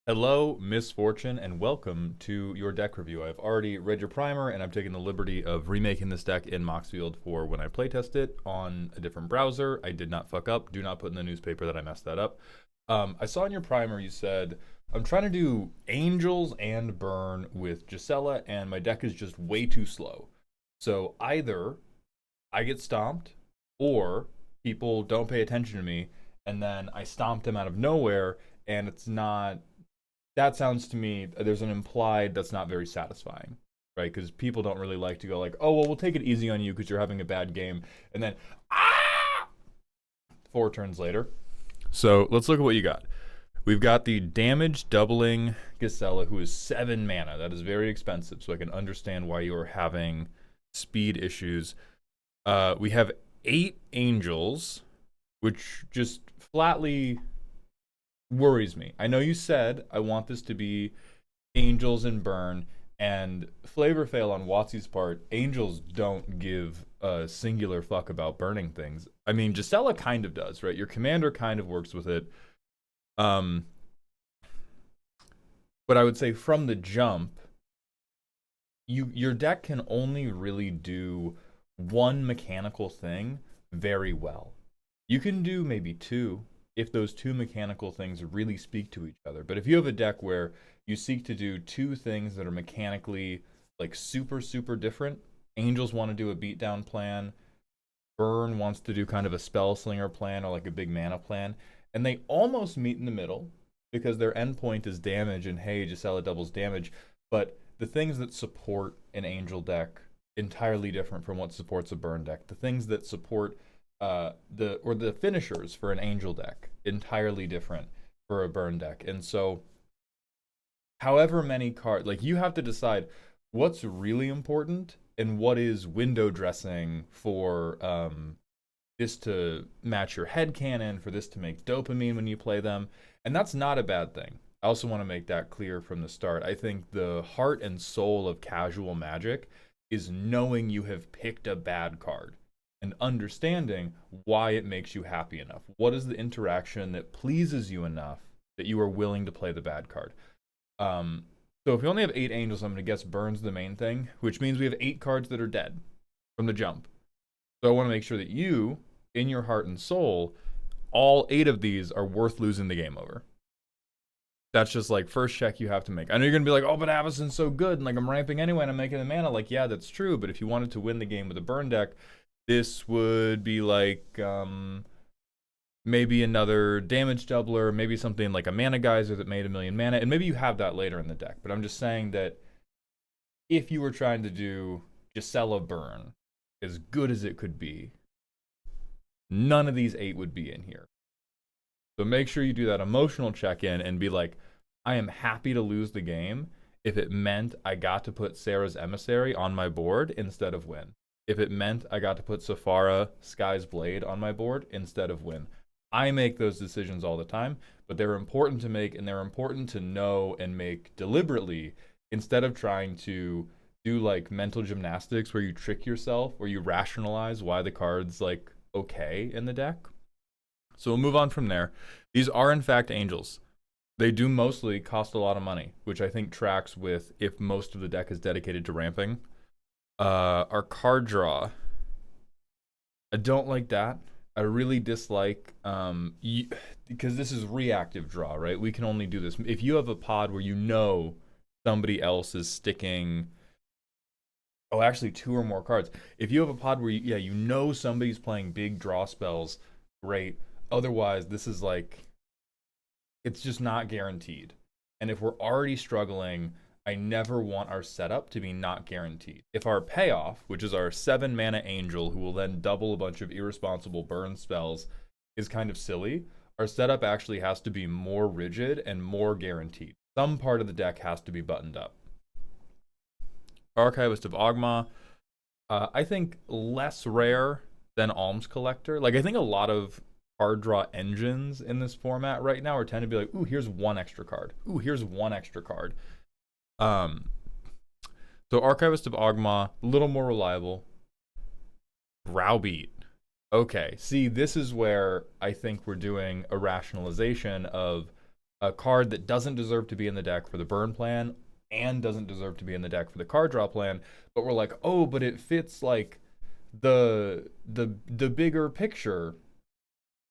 Hello, Misfortune, and welcome to your deck review. I've already read your primer, and I'm taking the liberty of remaking this deck in Moxfield for when I playtest it on a different browser. I did not fuck up. Do not put in the newspaper that I messed that up. I saw in your primer you said, I'm trying to do Angels and Burn with Gisela, and my deck is just way too slow. So either I get stomped, or people don't pay attention to me, and then I stomp them out of nowhere, and it's not that sounds to me there's an implied that's not very satisfying, right? Because people don't really like to go like, oh well, we'll take it easy on you because you're having a bad game, and then 4 turns later. So let's look at what you got. We've got the damage doubling Gisela, who is 7 mana. That is very expensive, so I can understand why you are having speed issues. We have 8 angels, which just flatly worries me. I know you said I want this to be Angels and Burn, and flavor fail on Watsy's part. Angels don't give a singular fuck about burning things. I mean, Gisela kind of does, right? Your commander kind of works with it. But I would say from the jump, your deck can only really do one mechanical thing very well. You can do maybe 2 if those 2 mechanical things really speak to each other. But if you have a deck where you seek to do 2 things that are mechanically like super different, Angels want to do a beatdown plan, Burn wants to do kind of a spell slinger plan or like a big mana plan, and they almost meet in the middle because their endpoint is damage, and hey, Gisela doubles damage. But the things that support an Angel deck entirely different from what supports a Burn deck. The things that support the finishers for an Angel deck entirely different for a Burn deck. And so however many cards, like, you have to decide what's really important and what is window dressing for this to match your headcanon, for this to make dopamine when you play them. And that's not a bad thing. I also want to make that clear from the start. I think the heart and soul of casual Magic is knowing you have picked a bad card and understanding why it makes you happy enough. What is the interaction that pleases you enough that you are willing to play the bad card? So if you only have 8 angels, I'm going to guess Burn's the main thing, which means we have 8 cards that are dead from the jump. So I want to make sure that you, in your heart and soul, all 8 of these are worth losing the game over. That's just like first check you have to make. I know you're going to be like, oh, but Avacyn's so good, and like I'm ramping anyway, and I'm making the mana. Like, yeah, that's true, but if you wanted to win the game with a Burn deck, this would be like maybe another damage doubler, maybe something like a mana geyser that made 1,000,000 mana, and maybe you have that later in the deck. But I'm just saying that if you were trying to do Gisela Burn as good as it could be, none of these 8 would be in here. So make sure you do that emotional check-in and be like, I am happy to lose the game if it meant I got to put Sarah's Emissary on my board instead of win. If it meant I got to put Safara Sky's Blade on my board instead of win. I make those decisions all the time, but they're important to make, and they're important to know and make deliberately instead of trying to do like mental gymnastics where you trick yourself or you rationalize why the card's like okay in the deck. So we'll move on from there. These are in fact angels. They do mostly cost a lot of money, which I think tracks with if most of the deck is dedicated to ramping. Our card draw, I don't like that. I really dislike because this is reactive draw, right? We can only do this if you have a pod where you know somebody else is sticking. Oh, actually 2 or more cards. If you have a pod where you know somebody's playing big draw spells, great. Otherwise, this is like, it's just not guaranteed. And if we're already struggling, I never want our setup to be not guaranteed. If our payoff, which is our 7 mana angel who will then double a bunch of irresponsible burn spells, is kind of silly, our setup actually has to be more rigid and more guaranteed. Some part of the deck has to be buttoned up. Archivist of Ogma, I think less rare than Alms Collector. Like, I think a lot of card draw engines in this format right now are tend to be like, ooh, here's 1 extra card. Ooh, here's 1 extra card. So Archivist of Ogma, a little more reliable. Browbeat. Okay, see, this is where I think we're doing a rationalization of a card that doesn't deserve to be in the deck for the burn plan and doesn't deserve to be in the deck for the card draw plan, but we're like, oh, but it fits like the bigger picture,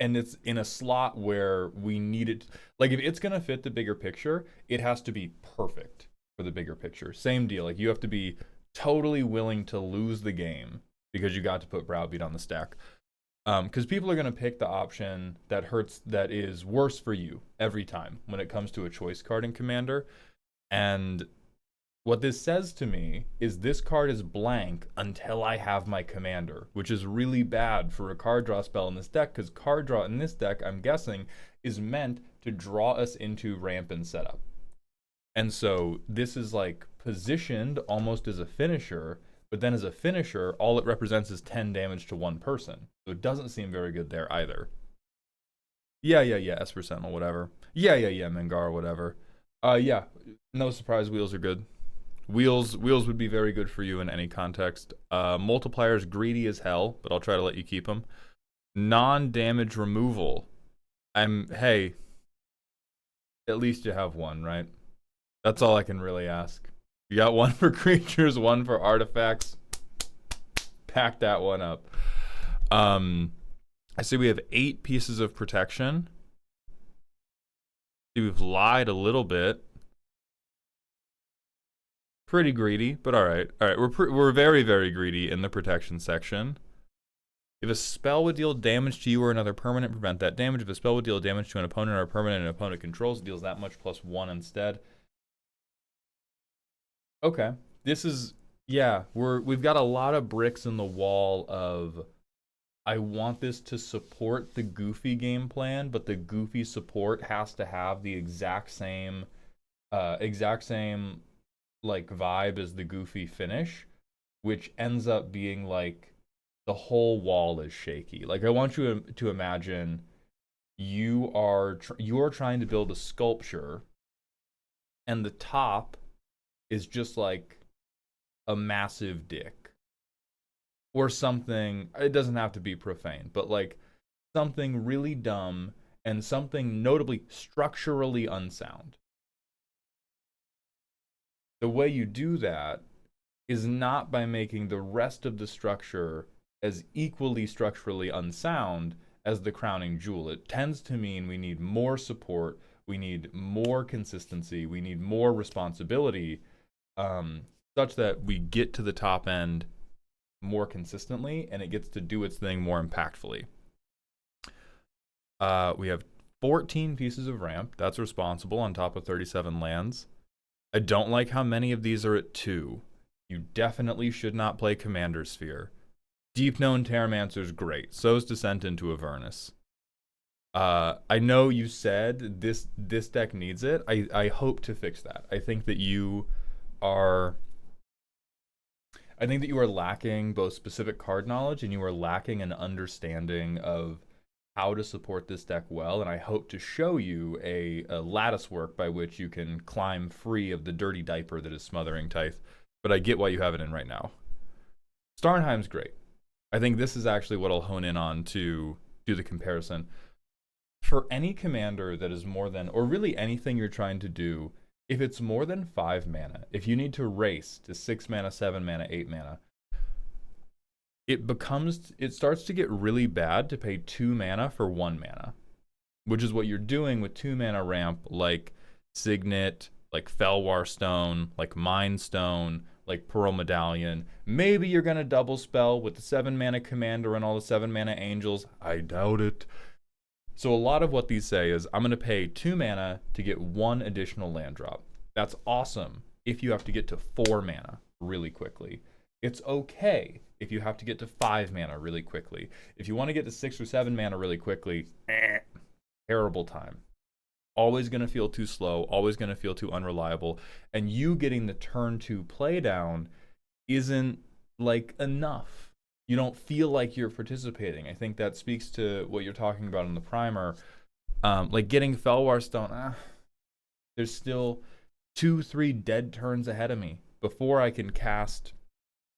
and it's in a slot where we need it. Like, if it's gonna fit the bigger picture, it has to be perfect for the bigger picture. Same deal. Like, you have to be totally willing to lose the game because you got to put Browbeat on the stack. Because people are going to pick the option that is worse for you every time when it comes to a choice card in Commander. And what this says to me is this card is blank until I have my Commander, which is really bad for a card draw spell in this deck, because card draw in this deck, I'm guessing, is meant to draw us into ramp and setup. And so this is like positioned almost as a finisher, but then as a finisher, all it represents is 10 damage to one person. So it doesn't seem very good there either. Yeah, Esper Sentinel, whatever. Yeah, Mengar, whatever. Yeah, no surprise, wheels are good. Wheels would be very good for you in any context. Multiplier's greedy as hell, but I'll try to let you keep them. Non-damage removal. Hey, at least you have one, right? That's all I can really ask. You got one for creatures, one for artifacts. Pack that one up. I see we have 8 pieces of protection. See, we've lied a little bit. Pretty greedy, but all right. All right, we're very, very greedy in the protection section. If a spell would deal damage to you or another permanent, prevent that damage. If a spell would deal damage to an opponent or a permanent an opponent controls, it deals that much +1 instead. Okay. This is, yeah, we've got a lot of bricks in the wall of, I want this to support the goofy game plan, but the goofy support has to have the exact same like vibe as the goofy finish, which ends up being like the whole wall is shaky. Like, I want you to imagine you are trying to build a sculpture, and the top is just like a massive dick or something. It doesn't have to be profane, but like something really dumb and something notably structurally unsound. The way you do that is not by making the rest of the structure as equally structurally unsound as the crowning jewel. It tends to mean we need more support, we need more consistency, we need more responsibility, such that we get to the top end more consistently and it gets to do its thing more impactfully. We have 14 pieces of ramp. That's responsible on top of 37 lands. I don't like how many of these are at 2. You definitely should not play Commander Sphere. Deep Known Terramancer's great. So's Descent into Avernus. I know you said this deck needs it. I hope to fix that. I think that you are lacking both specific card knowledge and you are lacking an understanding of how to support this deck well, and I hope to show you a lattice work by which you can climb free of the dirty diaper that is smothering Tithe, but I get why you have it in right now. Starnheim's great. I think this is actually what I'll hone in on to do the comparison. For any commander that is more than, or really anything you're trying to do, if it's more than 5 mana, if you need to race to 6 mana, 7 mana, 8 mana, it starts to get really bad to pay 2 mana for 1 mana, which is what you're doing with 2 mana ramp like Signet, like Felwar Stone, like Mind Stone, like Pearl Medallion. Maybe you're going to double spell with the 7 mana commander and all the 7 mana angels. I doubt it. So a lot of what these say is, I'm going to pay 2 mana to get 1 additional land drop. That's awesome if you have to get to 4 mana really quickly. It's okay if you have to get to 5 mana really quickly. If you want to get to 6 or 7 mana really quickly, terrible time. Always going to feel too slow, always going to feel too unreliable, and you getting the turn 2 play down isn't like enough. You don't feel like you're participating. I think that speaks to what you're talking about in the primer. Like getting Felwar Stone, there's still 2-3 dead turns ahead of me before I can cast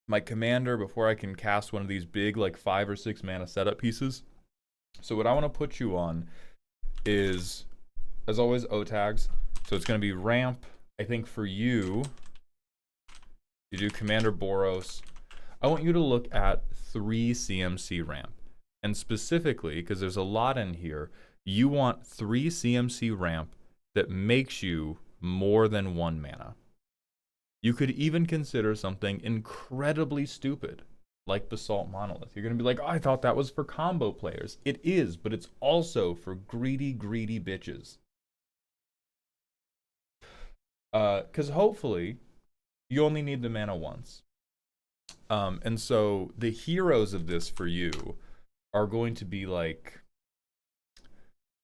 my commander, before I can cast one of these big like 5 or 6 mana setup pieces. So what I want to put you on is as always, O tags. So it's going to be ramp. I think for you, you do Commander Boros. I want you to look at 3 CMC ramp. And specifically, because there's a lot in here, you want 3 CMC ramp that makes you more than 1 mana. You could even consider something incredibly stupid, like Basalt Monolith. You're going to be like, oh, I thought that was for combo players. It is, but it's also for greedy, greedy bitches. Because hopefully, you only need the mana once. And so the heroes of this for you are going to be like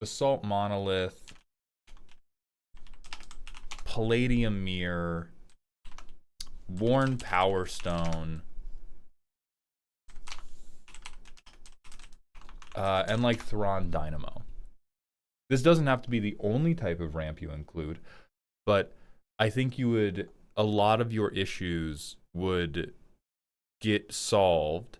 Basalt Monolith, Palladium Mirror, Worn Power Stone, and like Thrawn Dynamo. This doesn't have to be the only type of ramp you include, but I think a lot of your issues would get solved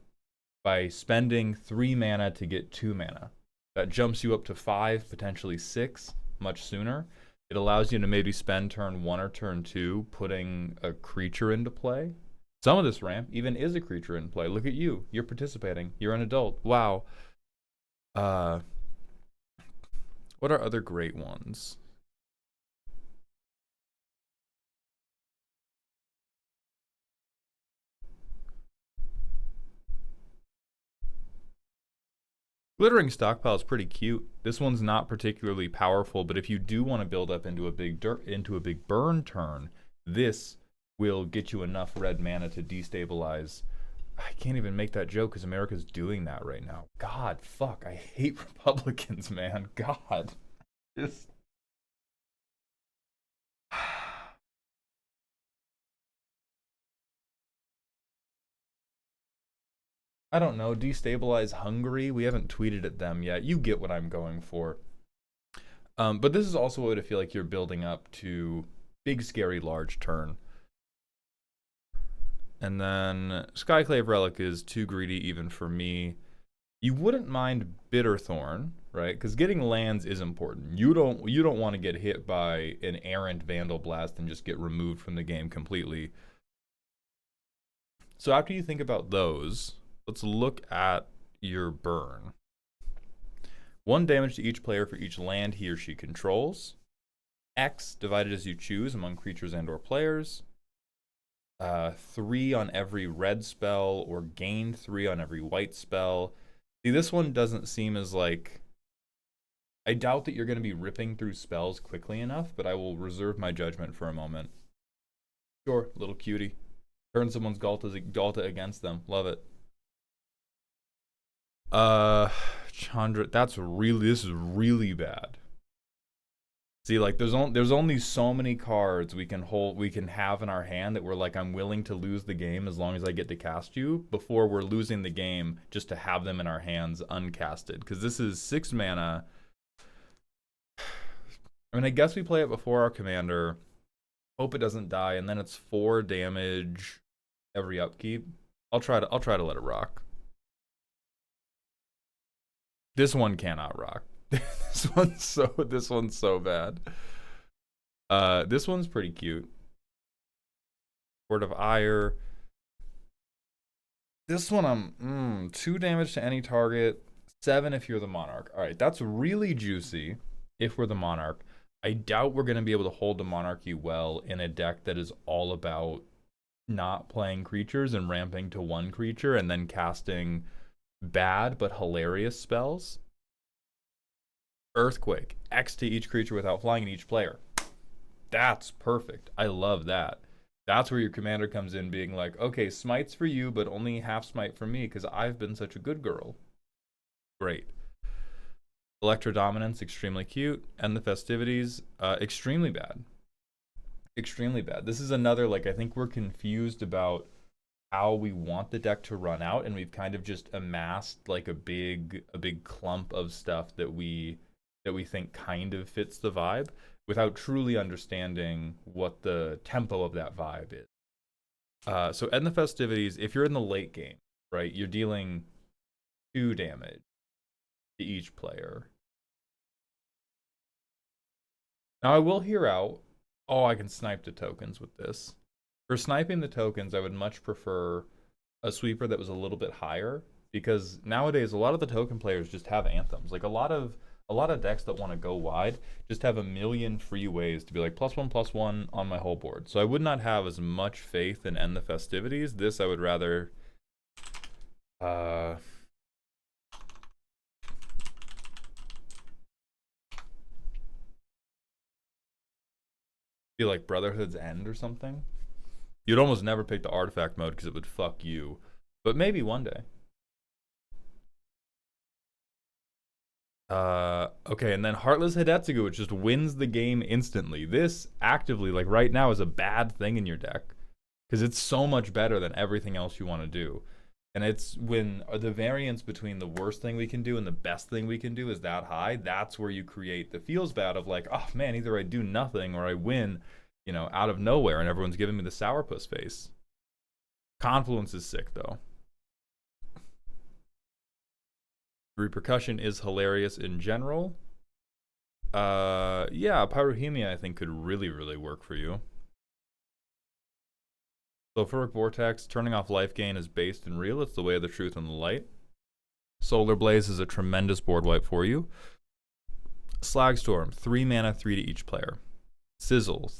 by spending 3 mana to get 2 mana. That jumps you up to 5, potentially 6, much sooner. It allows you to maybe spend turn 1 or turn 2 putting a creature into play. Some of this ramp even is a creature in play. Look at you. You're participating. You're an adult. Wow. What are other great ones? Glittering Stockpile is pretty cute. This one's not particularly powerful, but if you do want to build up into a big burn turn, this will get you enough red mana to destabilize. I can't even make that joke because America's doing that right now. God, fuck, I hate Republicans, man. God. Just... I don't know, destabilize Hungary? We haven't tweeted at them yet. You get what I'm going for. But this is also what I feel like you're building up to big, scary, large turn. And then Skyclave Relic is too greedy even for me. You wouldn't mind Bitterthorn, right? Because getting lands is important. You don't want to get hit by an errant Vandal Blast and just get removed from the game completely. So after you think about those, let's look at your burn. 1 damage to each player for each land he or she controls. X divided as you choose among creatures and or players. 3 on every red spell, or gain 3 on every white spell. See, this one doesn't seem as like... I doubt that you're going to be ripping through spells quickly enough, but I will reserve my judgment for a moment. Sure, little cutie. Turn someone's Galta against them. Love it. Chandra, this is really bad. See, like there's only so many cards we can have in our hand that we're like, I'm willing to lose the game as long as I get to cast you, before we're losing the game just to have them in our hands uncasted. Because this is 6 mana. I mean, I guess we play it before our commander. Hope it doesn't die, and then it's 4 damage every upkeep. I'll try to let it rock. This one cannot rock. This one's so bad. This one's pretty cute. Word of Ire. This one, I'm 2 damage to any target, 7 if you're the Monarch. All right, that's really juicy if we're the Monarch. I doubt we're going to be able to hold the Monarchy well in a deck that is all about not playing creatures and ramping to 1 creature and then casting bad but hilarious spells. Earthquake, X to each creature without flying in each player. That's perfect. I love that. That's where your commander comes in being like, okay, smite's for you, but only half smite for me because I've been such a good girl. Great. Electro Dominance, extremely cute. And the Festivities, extremely bad. Extremely bad. This is another, like, I think we're confused about how we want the deck to run out, and we've kind of just amassed like a big clump of stuff that we think kind of fits the vibe without truly understanding what the tempo of that vibe is. So end the Festivities, if you're in the late game, right, you're dealing 2 damage to each player. Now I will hear out, oh, I can snipe the tokens with this. For sniping the tokens, I would much prefer a sweeper that was a little bit higher because nowadays a lot of the token players just have anthems. Like a lot of decks that want to go wide just have a million free ways to be like +1 +1 on my whole board. So I would not have as much faith in End the Festivities. This I would rather uh feel like Brotherhood's End or something. You'd almost never pick the artifact mode because it would fuck you. But maybe one day. Okay, and then Heartless Hidetsugu, which just wins the game instantly. This actively, like right now, is a bad thing in your deck because it's so much better than everything else you want to do. And it's when the variance between the worst thing we can do and the best thing we can do is that high. That's where you create the feels bad of like, oh man, either I do nothing or I win, out of nowhere, and everyone's giving me the sourpuss face. Confluence is sick though. Repercussion is hilarious in general. Yeah, Pyrohemia I think could really, really work for you. Sulfuric Vortex, turning off life gain is based and real. It's the way of the truth and the light. Solar Blaze is a tremendous board wipe for you. Slagstorm, 3 mana, 3 to each player. Sizzle,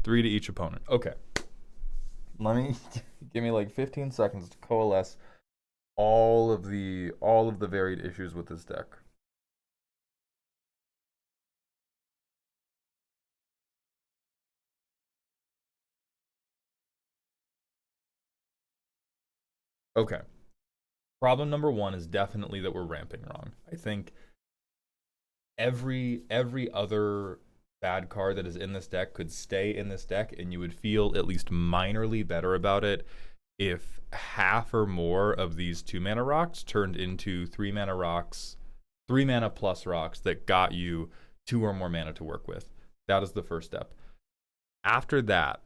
3 to each opponent. Okay. Let me give me like 15 seconds to coalesce all of the varied issues with this deck. Okay. Problem number one is definitely that we're ramping wrong. I think every other bad card that is in this deck could stay in this deck and you would feel at least minorly better about it if half or more of these 2 mana rocks turned into 3 mana rocks, 3 mana plus rocks that got you 2 or more mana to work with. That is the first step. After that,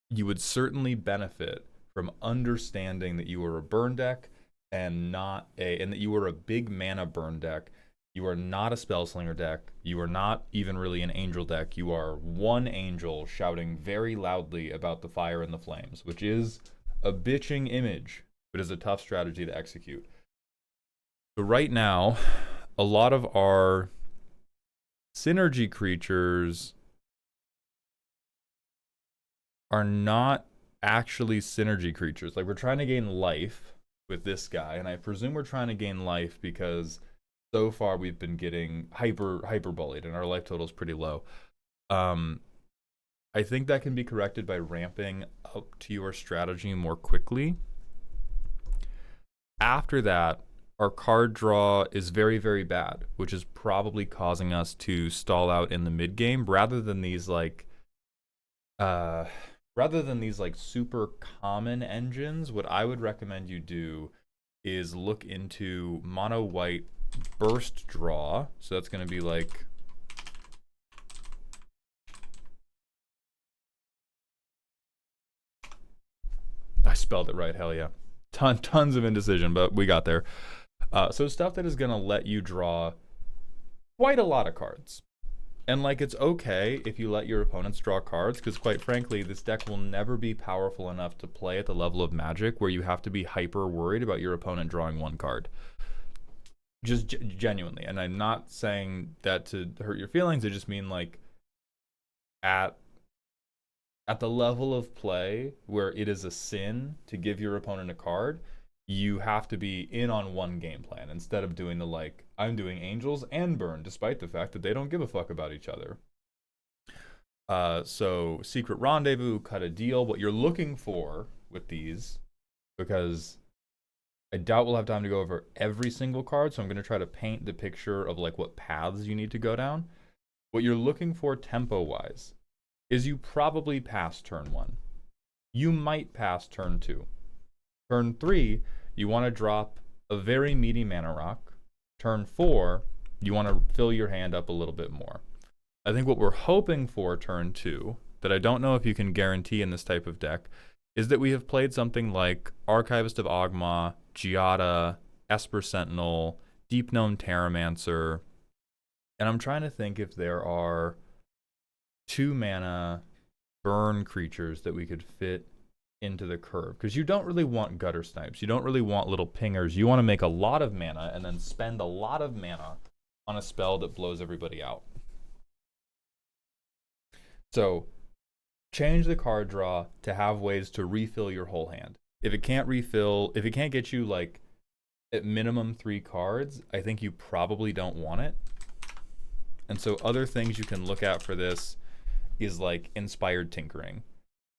you would certainly benefit from understanding that you are a burn deck and that you are a big mana burn deck. You are not a Spellslinger deck. You are not even really an Angel deck. You are one Angel shouting very loudly about the fire and the flames, which is a bitching image, but is a tough strategy to execute. So right now, a lot of our synergy creatures are not actually synergy creatures. Like we're trying to gain life with this guy, and I presume we're trying to gain life because so far we've been getting hyper bullied and our life total is pretty low. I think that can be corrected by ramping up to your strategy more quickly. After that, our card draw is very, very bad, which is probably causing us to stall out in the mid game rather than these like super common engines. What I would recommend you do is look into mono white burst draw. So that's going to be like I spelled it right, hell yeah. Tons of indecision, but we got there. So stuff that is going to let you draw quite a lot of cards. And like it's okay if you let your opponents draw cards, because quite frankly, this deck will never be powerful enough to play at the level of Magic where you have to be hyper worried about your opponent drawing one card. Just genuinely. And I'm not saying that to hurt your feelings. I just mean like at the level of play where it is a sin to give your opponent a card, you have to be in on one game plan instead of doing the like, I'm doing Angels and Burn, despite the fact that they don't give a fuck about each other. So Secret Rendezvous, Cut a Deal, what you're looking for with these, because I doubt we'll have time to go over every single card, so I'm going to try to paint the picture of like what paths you need to go down. What you're looking for tempo-wise is you probably pass turn 1. You might pass turn 2. Turn 3, you want to drop a very meaty mana rock. Turn 4, you want to fill your hand up a little bit more. I think what we're hoping for turn 2, that I don't know if you can guarantee in this type of deck, is that we have played something like Archivist of Ogma, Giada, Esper Sentinel, Deep Gnome Terramancer, And I'm trying to think if there are 2 mana burn creatures that we could fit into the curve. Because you don't really want gutter snipes. You don't really want little pingers. You want to make a lot of mana and then spend a lot of mana on a spell that blows everybody out. So change the card draw to have ways to refill your whole hand. If it can't get you like at minimum 3 cards, I think you probably don't want it. And so other things you can look at for this is like inspired tinkering.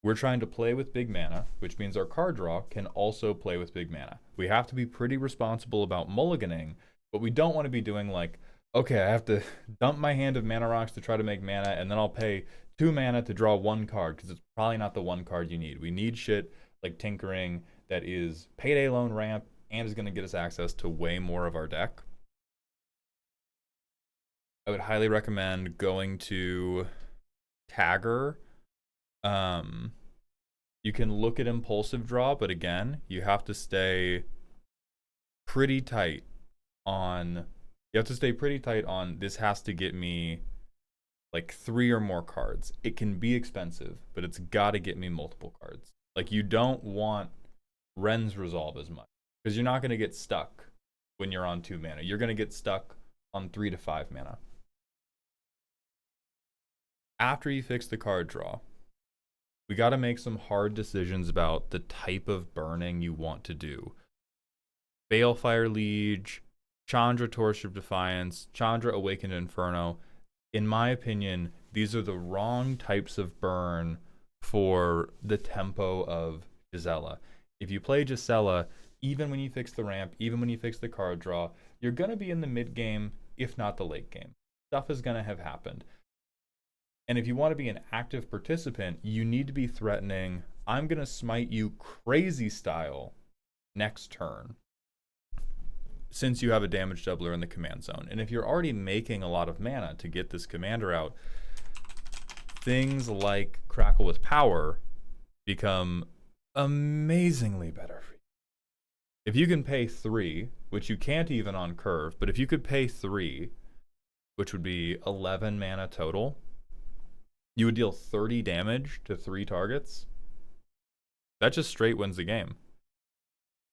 We're trying to play with big mana, which means our card draw can also play with big mana. We have to be pretty responsible about mulliganing, but we don't want to be doing like, okay, I have to dump my hand of mana rocks to try to make mana, and then I'll pay 2 mana to draw 1 card, because it's probably not the 1 card you need. We need shit like tinkering that is payday loan ramp and is going to get us access to way more of our deck. I would highly recommend going to Tagger. You can look at impulsive draw, but again, you have to stay pretty tight on this has to get me like 3 or more cards. It can be expensive, but it's got to get me multiple cards. Like, you don't want Ren's Resolve as much, because you're not going to get stuck when you're on 2 mana. You're going to get stuck on 3 to 5 mana. After you fix the card draw, we got to make some hard decisions about the type of burning you want to do. Balefire Liege, Chandra Torch of Defiance, Chandra Awakened Inferno. In my opinion, these are the wrong types of burn for the tempo of Gisela. If you play Gisela, even when you fix the ramp, even when you fix the card draw, you're going to be in the mid game, if not the late game. Stuff is going to have happened. And if you want to be an active participant, you need to be threatening, I'm going to smite you crazy style next turn, since you have a damage doubler in the command zone. And if you're already making a lot of mana to get this commander out, things like Crackle with Power become amazingly better for you. If you can pay 3, which you can't even on curve, but if you could pay 3, which would be 11 mana total, you would deal 30 damage to 3 targets. That just straight wins the game.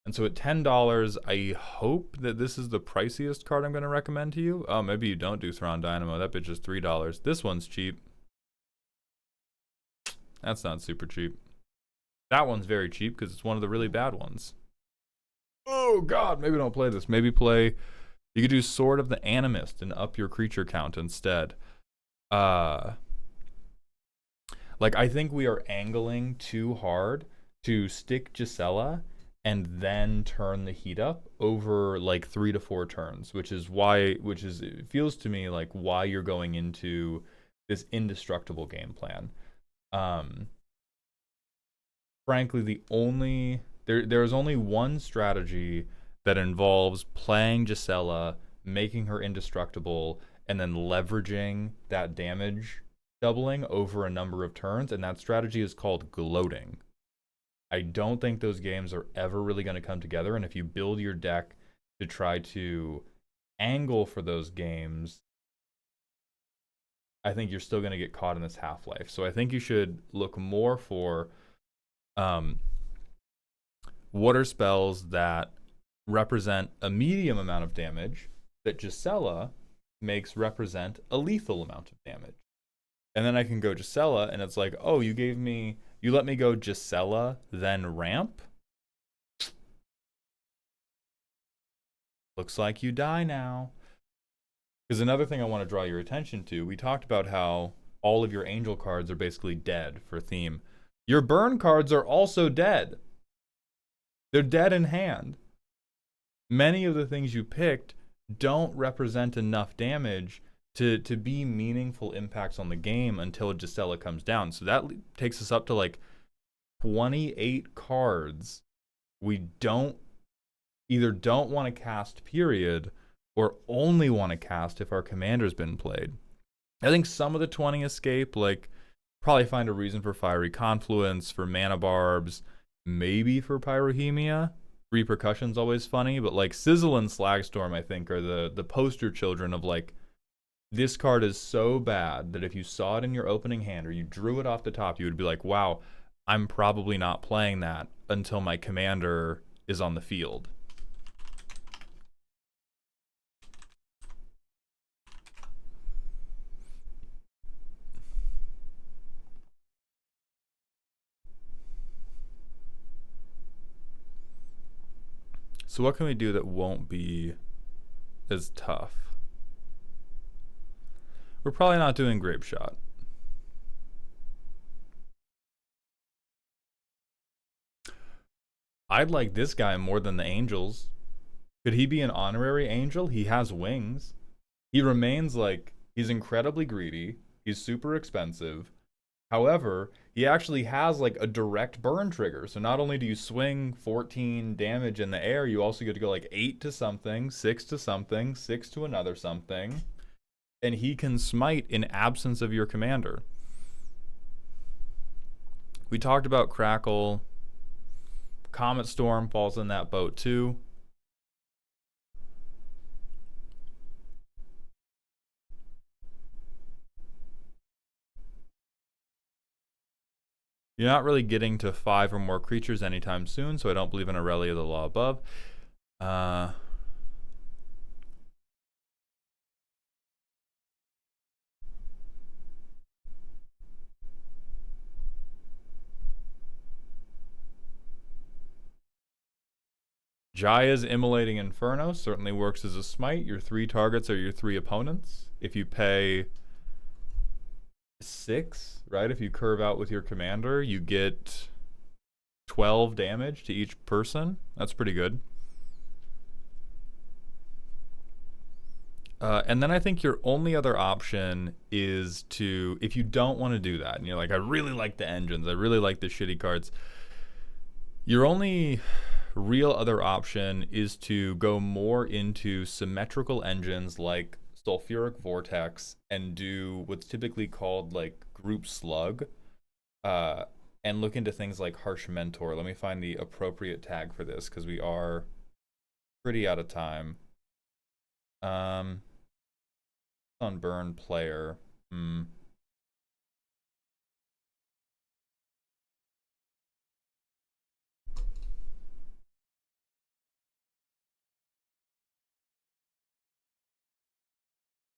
And so at $10, I hope that this is the priciest card I'm going to recommend to you. Oh, maybe you don't do Thrawn Dynamo. That bitch is $3. This one's cheap. That's not super cheap. That one's very cheap because it's one of the really bad ones. Oh, God. Maybe don't play this. Maybe play... You could do Sword of the Animist and up your creature count instead. Like, I think we are angling too hard to stick Gisela and then turn the heat up over like 3 to 4 turns, it feels to me like why you're going into this indestructible game plan. Frankly, there's only one strategy that involves playing Gisela, making her indestructible, and then leveraging that damage doubling over a number of turns, and that strategy is called gloating. I don't think those games are ever really going to come together, and if you build your deck to try to angle for those games, I think you're still going to get caught in this half-life. So I think you should look more for what are spells that represent a medium amount of damage that Gisela makes represent a lethal amount of damage. And then I can go Gisela, and it's like, oh, you let me go Gisela, then ramp? Looks like you die now. Because another thing I want to draw your attention to, we talked about how all of your angel cards are basically dead for theme. Your burn cards are also dead. They're dead in hand. Many of the things you picked don't represent enough damage to be meaningful impacts on the game until Gisela comes down. So that takes us up to like 28 cards we don't want to cast, period, or only want to cast if our commander's been played. I think some of the 20 escape, like probably find a reason for Fiery Confluence, for Mana Barbs, maybe for Pyrohemia. Repercussion's always funny, but like Sizzle and Slagstorm, I think, are the poster children of like This card is so bad that if you saw it in your opening hand or you drew it off the top, you would be like, wow, I'm probably not playing that until my commander is on the field. So what can we do that won't be as tough? We're probably not doing Grape Shot. I'd like this guy more than the Angels. Could he be an honorary angel? He has wings. He remains like, he's incredibly greedy. He's super expensive. However, he actually has like a direct burn trigger. So not only do you swing 14 damage in the air, you also get to go like 8 to something, 6 to something, 6 to another something. And he can smite in absence of your commander. We talked about Crackle. Comet Storm falls in that boat too. You're not really getting to 5 or more creatures anytime soon, so I don't believe in Aurelia of the Law Above. Jaya's Immolating Inferno certainly works as a smite. Your 3 targets are your 3 opponents. If you pay 6, right? If you curve out with your commander, you get 12 damage to each person. That's pretty good. And then I think your only other option is to, if you don't want to do that, and you're like, I really like the engines, I really like the shitty cards, your only real other option is to go more into symmetrical engines like Sulfuric Vortex and do what's typically called like group slug, and look into things like Harsh Mentor. Let me find the appropriate tag for this because we are pretty out of time. On burn player.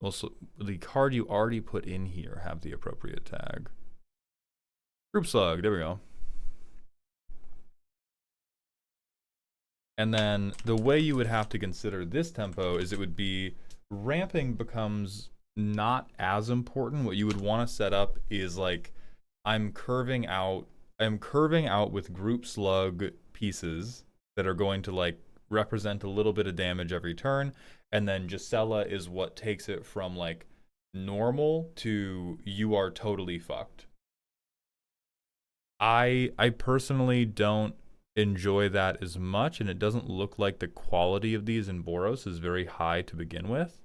Also, the card you already put in here have the appropriate tag. Group Slug, there we go. And then the way you would have to consider this tempo is it would be ramping becomes not as important. What you would want to set up is like I'm curving out with group slug pieces that are going to like represent a little bit of damage every turn, and then Gisela is what takes it from like normal to you are totally fucked. I personally don't enjoy that as much, and it doesn't look like the quality of these in Boros is very high to begin with.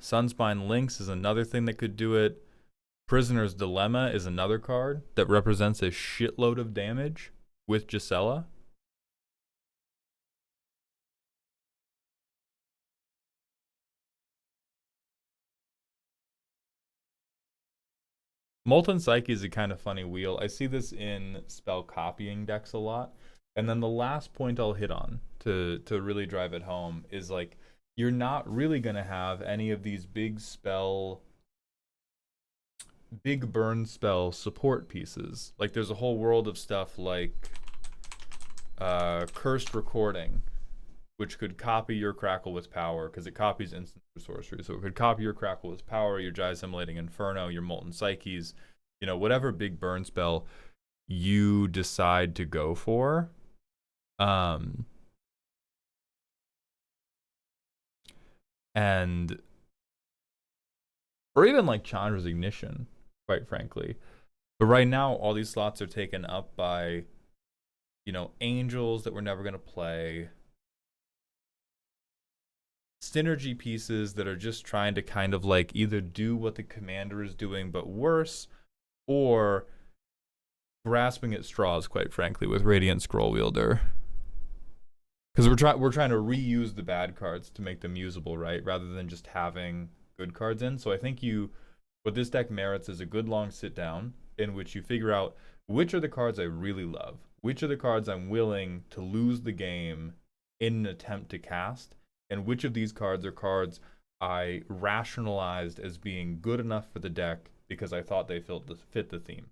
Sunspine Lynx is another thing that could do it. Prisoner's Dilemma is another card that represents a shitload of damage with Gisela. Molten Psyche is a kind of funny wheel. I see this in spell copying decks a lot. And then the last point I'll hit on to really drive it home is like you're not really going to have any of these big burn spell support pieces. Like there's a whole world of stuff like Cursed Recording, which could copy your Crackle with Power because it copies instant sorcery. So it could copy your Crackle with Power, your Jai Assimilating Inferno, your Molten Psyches, you know, whatever big burn spell you decide to go for. And or even like Chandra's Ignition, quite frankly. But right now, all these slots are taken up by, you know, angels that we're never going to play. Synergy pieces that are just trying to kind of like either do what the commander is doing but worse, or grasping at straws, quite frankly, with Radiant Scroll Wielder. Because we're trying to reuse the bad cards to make them usable, right? Rather than just having good cards in. So I think what this deck merits is a good long sit down in which you figure out which are the cards I really love, which are the cards I'm willing to lose the game in an attempt to cast, and which of these cards are cards I rationalized as being good enough for the deck because I thought they fit the theme.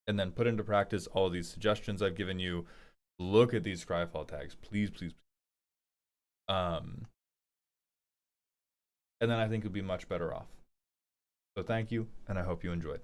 And then put into practice all of these suggestions I've given you. Look at these Scryfall tags, please, please. And then I think you'll be much better off. So thank you, and I hope you enjoyed.